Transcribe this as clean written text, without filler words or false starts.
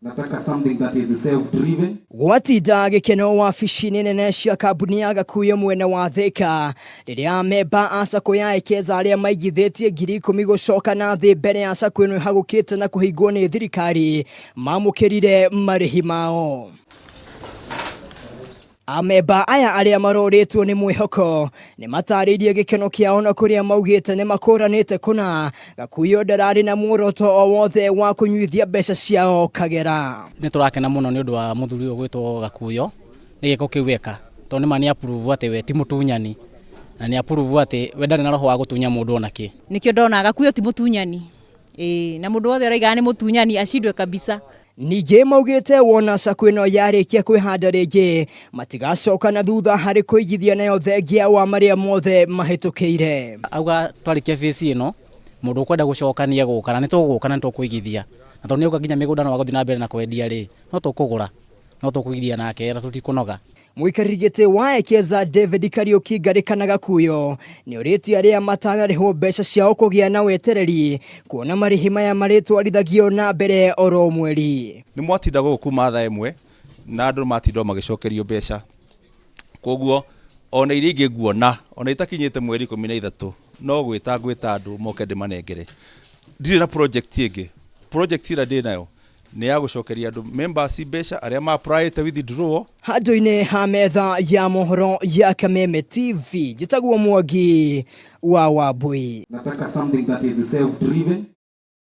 Nataka something that is self-driven. Gwatinda gikeno wabici-inĩ nene cia kambuni ya Gakuyu mwena wa Thika rĩrĩa amemba a SACCO ya Ekeza arĩa maigithĩtie 10,000 gũcoka na thĩ mbere ya SACCO ĩno ĩhagũkĩte na kũhingwo nĩ thirikari mamũkĩrire marĩhi mao. Amemba aya arĩa marorĩtwo nĩ mwĩhoko nĩ matarĩirie gĩkeno kĩao na kũrĩa maugĩte nĩ makũranĩte kũna Gakuyu ndararĩ na muoroto o wothe wa kũnyuithia mbeca ciao kagera. Nĩ tũrakena mũno nĩ ũndũ wa mũthuri ũyũ gwĩtwo Gakuyu nĩ gĩko kĩu eka tondũ nĩ mani approve atĩ we ti mũtunyani na nĩ approve atĩ we ndarĩ na roho wa gũtunya mũndũ onakĩ. Nĩkĩo ndona Gakuyu ti mũtunyani na mũndũ wothe ũraiga nĩ mũtunyani acindwe kabisa. Ningĩ maugĩte wona SACCO ĩno yarĩkia kwĩhanda rĩngĩ matigacoka na thutha harĩ kũigithia nayo thengia wa marĩa mothe mahĩtũkĩire. Auga twarĩkia phase ĩno mũndũ ũkwenda gũcokania gũka na nĩ tũgũka na tũkũigithia na tondũ nĩ ũka nginya mĩgũnda no gũthiĩ na mbere na kwendia rĩ no tũkũgũra no tũkũigithia nake na tũtikũnoga. Mũikarĩri gĩtĩ wa Ekeza David Kariuki ngarĩkana Gakuyu nĩ ũrĩtie arĩa matanarĩhwo mbeca ciao kũgĩa na wetereri kuona marĩhi maya marĩtwarithagio na mbere oro mweri. Nĩ mwatinda gũkũ kuma thaa ĩmwe na andũ matinda magĩcokerio mbeca, koguo ona iria ingĩ nguona ona itakinyĩte mweri 13 no gwĩta andũ moke ndĩmanengere. Ndirĩ na project ĩngĩ, project ĩrĩa ndĩ nayo nĩ ya gũcokeria andũ members mbeca arĩa ma apply to withdraw. Handũ-inĩ ha metha ya mohoro ya Kameme TV njĩtagwo Mwangi wa Wambui. Nataka something that is self-driven.